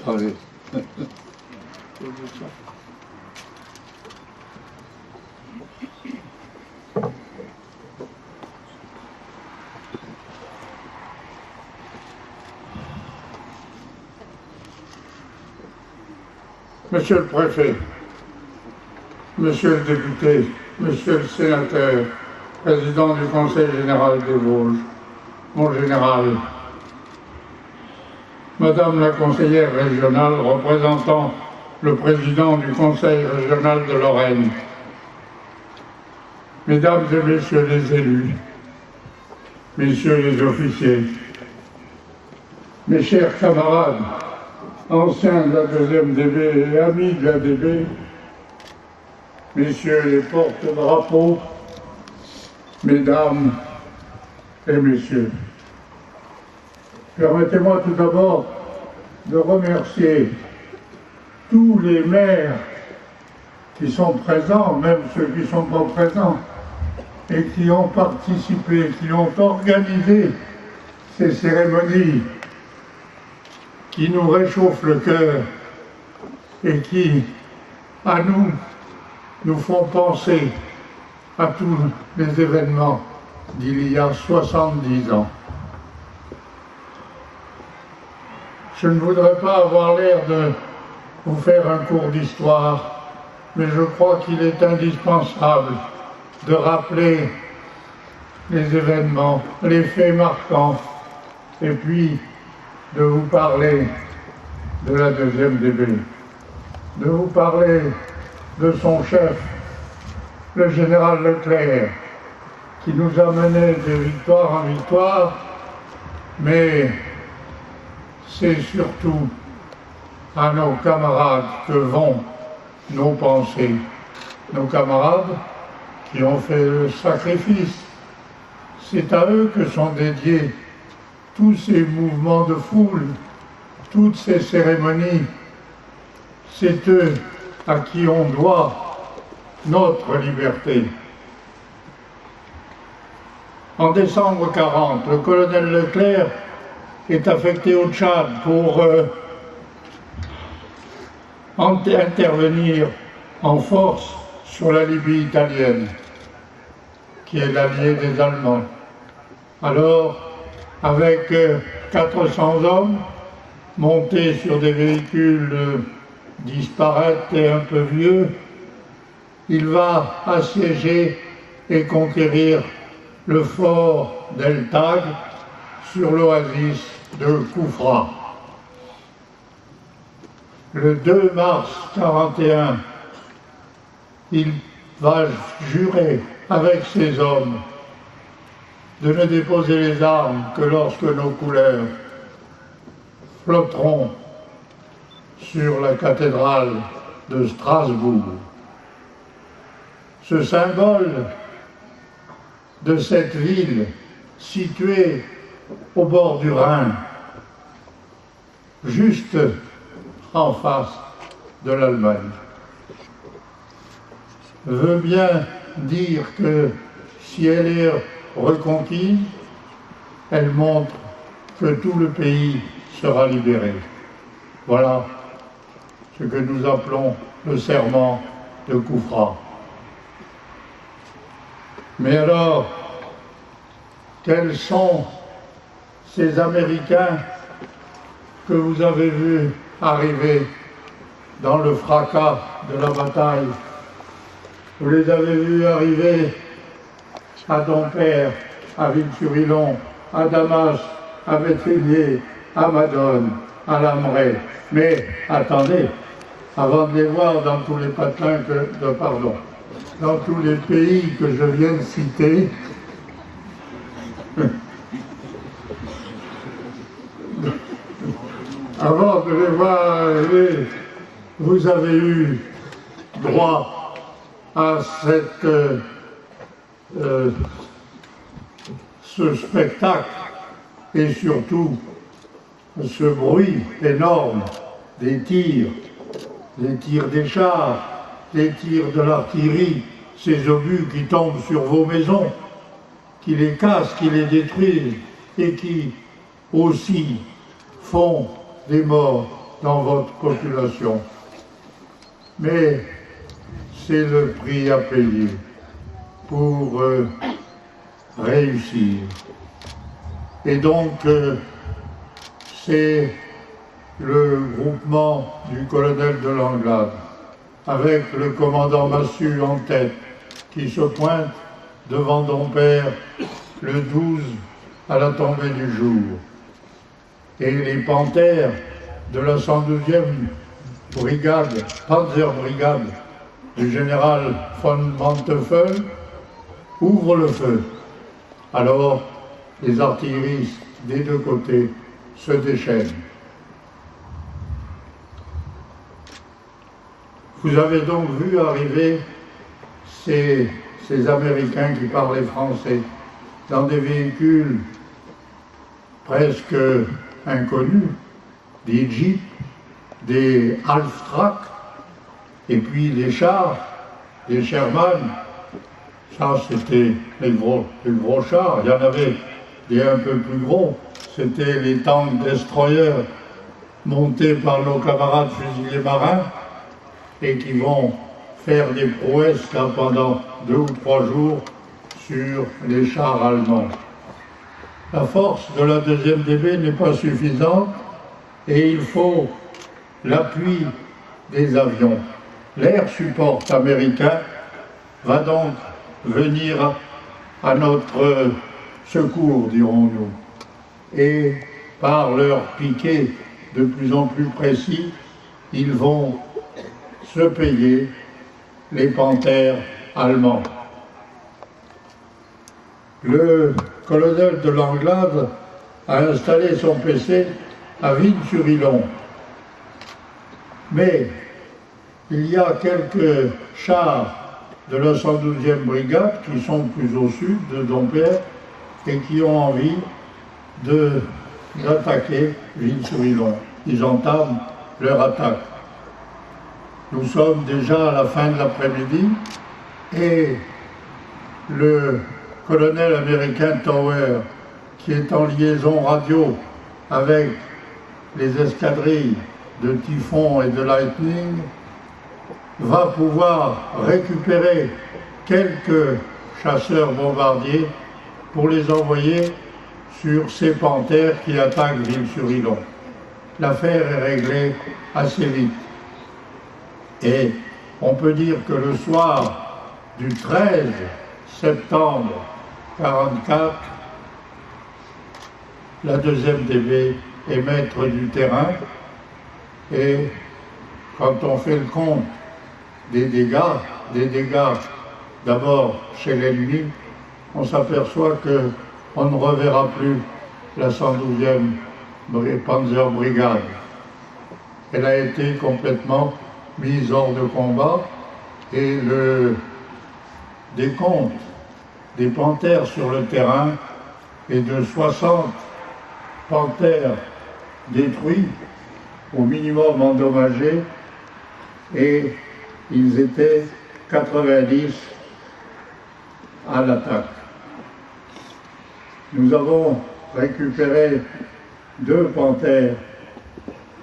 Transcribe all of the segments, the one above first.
Allez. Monsieur le préfet, monsieur le député, monsieur le sénateur, président du Conseil général des Vosges, mon général, madame la conseillère régionale représentant le président du Conseil régional de Lorraine, mesdames et messieurs les élus, messieurs les officiers, mes chers camarades, anciens de la 2e DB et amis de la DB, messieurs les porte-drapeaux, mesdames et messieurs. Permettez-moi tout d'abord de remercier tous les maires qui sont présents, même ceux qui ne sont pas présents, et qui ont participé, qui ont organisé ces cérémonies qui nous réchauffent le cœur et qui, à nous font penser à tous les événements d'il y a 70 ans. Je ne voudrais pas avoir l'air de vous faire un cours d'histoire, mais je crois qu'il est indispensable de rappeler les événements, les faits marquants, et puis de vous parler de la 2e DB, de vous parler de son chef, le général Leclerc, qui nous a menés de victoire en victoire, mais c'est surtout à nos camarades que vont nos pensées, nos camarades qui ont fait le sacrifice. C'est à eux que sont dédiés tous ces mouvements de foule, toutes ces cérémonies. C'est eux à qui on doit notre liberté. En décembre 40, le colonel Leclerc est affecté au Tchad pour intervenir en force sur la Libye italienne, qui est l'allié des Allemands. Alors, avec 400 hommes, montés sur des véhicules disparates et un peu vieux, il va assiéger et conquérir le fort d'El Tag sur l'oasis de Koufra. Le 2 mars 1941, il va jurer avec ses hommes de ne déposer les armes que lorsque nos couleurs flotteront sur la cathédrale de Strasbourg. Ce symbole de cette ville située au bord du Rhin, juste en face de l'Allemagne, veut bien dire que si elle est reconquise, elle montre que tout le pays sera libéré. Voilà ce que nous appelons le serment de Koufra. Mais alors, quels sont ces Américains que vous avez vus arriver dans le fracas de la bataille? Vous les avez vus arriver à Dompierre, à Ville-sur-Illon, à Damas, à Béthélier, à Madone, à Lamray. Mais attendez, avant de les voir dans tous les patelins dans tous les pays que je viens de citer, avant de les voir arriver, vous avez eu droit à ce spectacle et surtout ce bruit énorme des tirs des chars, des tirs de l'artillerie, ces obus qui tombent sur vos maisons, qui les cassent, qui les détruisent et qui aussi font des morts dans votre population. Mais c'est le prix à payer pour réussir. Et donc, c'est le groupement du colonel de Langlade, avec le commandant Massu en tête, qui se pointe devant Dompierre le 12 à la tombée du jour. Et les panthères de la 112e brigade, Panzerbrigade, du général von Manteuffel, ouvrent le feu. Alors, les artilleristes des deux côtés se déchaînent. Vous avez donc vu arriver ces Américains qui parlaient français dans des véhicules presque inconnus, des Jeeps, des Half-Track, et puis les chars, des Sherman. Ça, c'était les gros chars. Il y en avait des un peu plus gros. C'était les tanks destroyers montés par nos camarades fusiliers marins et qui vont faire des prouesses là, pendant 2 ou 3 jours sur les chars allemands. La force de la 2e DB n'est pas suffisante et il faut l'appui des avions. L'air support américain va donc venir à notre secours, dirons-nous. Et par leur piquet de plus en plus précis, ils vont se payer les panthères allemands. Le colonel de Langlade a installé son PC à Ville-sur-Illon. Mais il y a quelques chars de la 112e brigade qui sont plus au sud de Dompierre et qui ont envie d'attaquer Ville-sur-Illon. Ils entament leur attaque. Nous sommes déjà à la fin de l'après-midi et le colonel américain Tower, qui est en liaison radio avec les escadrilles de Typhon et de Lightning, va pouvoir récupérer quelques chasseurs bombardiers pour les envoyer sur ces panthères qui attaquent Ville-sur-Illon. L'affaire est réglée assez vite. Et on peut dire que le soir du 13 septembre 1944, la 2e DB est maître du terrain et quand on fait le compte des dégâts d'abord chez l'ennemi, on s'aperçoit qu'on ne reverra plus la 112e Panzerbrigade. Elle a été complètement mise hors de combat et le décompte des panthères sur le terrain est de 60 panthères détruits, au minimum endommagés, et ils étaient 90 à l'attaque. Nous avons récupéré 2 panthères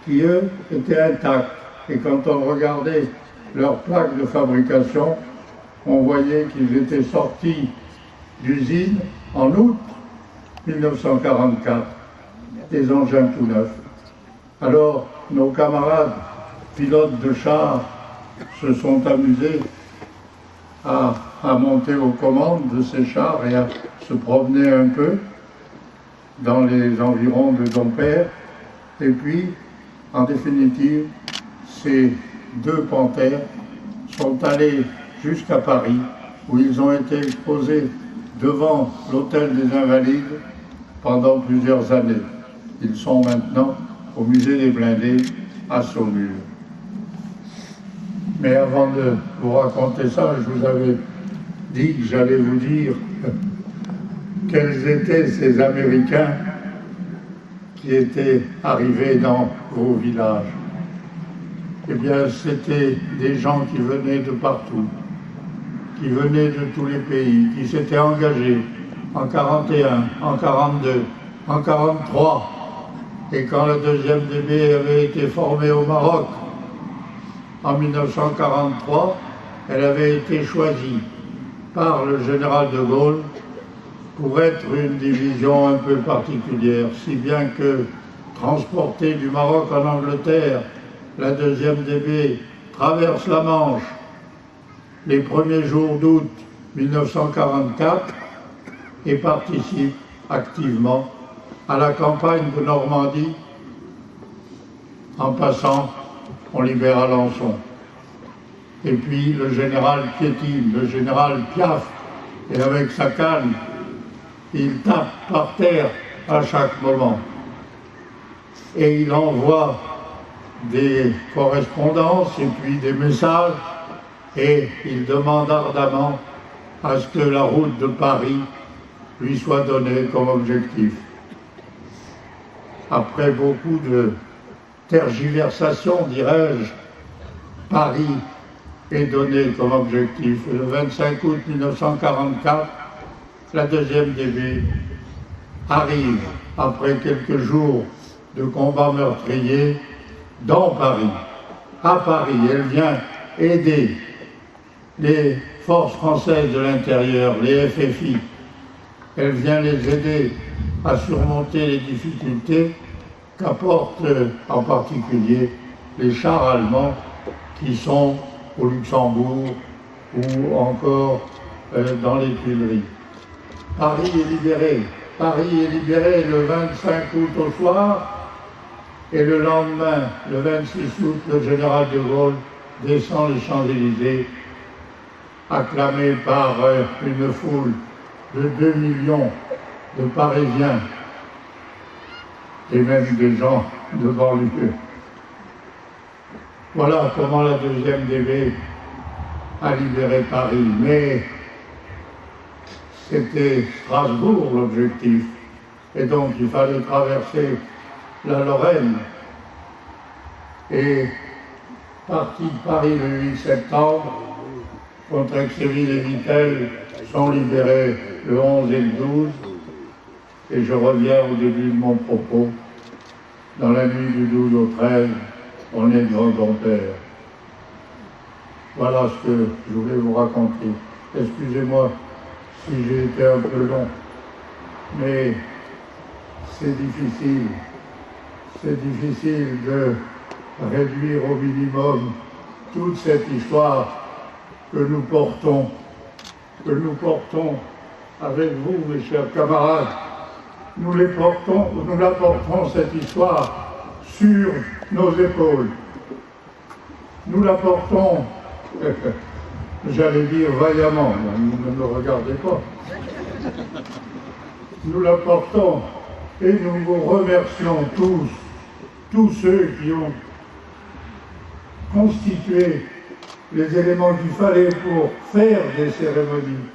qui, eux, étaient intacts. Et quand on regardait leurs plaques de fabrication, on voyait qu'ils étaient sortis d'usine en août 1944, des engins tout neufs. Alors, nos camarades pilotes de chars se sont amusés à monter aux commandes de ces chars et à se promener un peu dans les environs de Dompierre. Et puis, en définitive, ces 2 panthères sont allés jusqu'à Paris, où ils ont été exposés devant l'hôtel des Invalides pendant plusieurs années. Ils sont maintenant au musée des Blindés à Saumur. Mais avant de vous raconter ça, je vous avais dit que j'allais vous dire quels étaient ces Américains qui étaient arrivés dans vos villages. Eh bien, c'était des gens qui venaient de partout, qui venaient de tous les pays, qui s'étaient engagés en 41, en 42, en 43 Et quand la 2e DB avait été formée au Maroc en 1943, elle avait été choisie par le général de Gaulle pour être une division un peu particulière, si bien que transportée du Maroc en Angleterre, la 2e DB traverse la Manche les premiers jours d'août 1944 et participe activement à la campagne de Normandie. En passant, on libère Alençon. Et puis le général piétine, le général Piaf, et avec sa canne, il tape par terre à chaque moment. Et il envoie des correspondances et puis des messages, et il demande ardemment à ce que la route de Paris lui soit donnée comme objectif. Après beaucoup de tergiversations, dirais-je, Paris est donné comme objectif. Et le 25 août 1944, la 2e DB arrive, après quelques jours de combats meurtriers, dans Paris, à Paris. Elle vient aider les forces françaises de l'intérieur, les FFI. Elle vient les aider à surmonter les difficultés qu'apportent en particulier les chars allemands qui sont au Luxembourg ou encore dans les Tuileries. Paris est libéré. Paris est libéré le 25 août au soir, et le lendemain, le 26 août, le général de Gaulle descend les Champs-Élysées, acclamé par une foule de 2 millions de Parisiens et même des gens de banlieue. Voilà comment la 2e DB a libéré Paris. Mais c'était Strasbourg l'objectif. Et donc il fallait traverser la Lorraine. Et parti de Paris le 8 septembre, Contrexéville et Vittel sont libérés le 11 et le 12. Et je reviens au début de mon propos. Dans la nuit du 12 au 13, on est grand-père. Voilà ce que je voulais vous raconter. Excusez-moi si j'ai été un peu long, mais c'est difficile. C'est difficile de réduire au minimum toute cette histoire que nous portons avec vous, mes chers camarades. Nous la portons cette histoire sur nos épaules. Nous la portons, j'allais dire vaillamment, ne me regardez pas. Nous la portons et nous vous remercions tous ceux qui ont constitué les éléments qu'il fallait pour faire des cérémonies.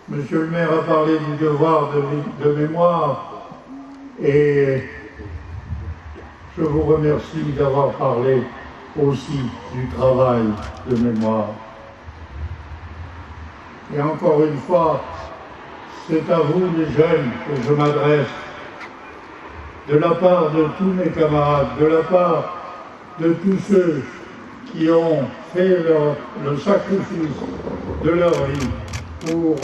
Monsieur le maire a parlé du devoir de mémoire et je vous remercie d'avoir parlé aussi du travail de mémoire. Et encore une fois, c'est à vous les jeunes que je m'adresse, de la part de tous mes camarades, de la part de tous ceux qui ont fait le sacrifice de leur vie pour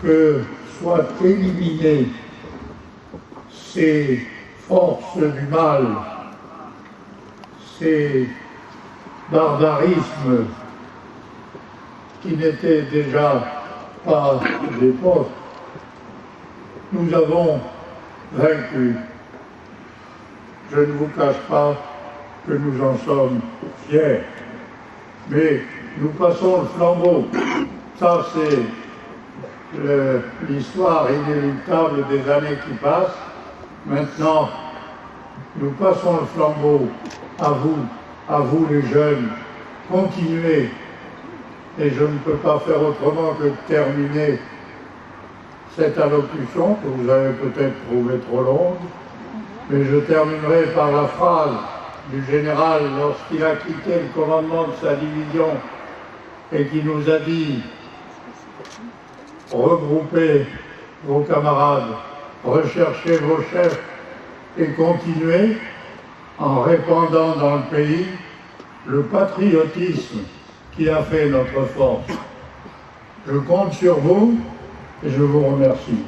que soient éliminées ces forces du mal, ces barbarismes qui n'étaient déjà pas d'époque. Nous avons vaincu. Je ne vous cache pas que nous en sommes fiers. Mais nous passons le flambeau. Ça, c'est l'histoire inéluctable des années qui passent. Maintenant, nous passons le flambeau à vous les jeunes. Continuez. Et je ne peux pas faire autrement que de terminer cette allocution que vous avez peut-être trouvée trop longue, mais je terminerai par la phrase du général lorsqu'il a quitté le commandement de sa division et qui nous a dit « Regroupez vos camarades, recherchez vos chefs et continuer en répandant dans le pays le patriotisme qui a fait notre force. Je compte sur vous et je vous remercie.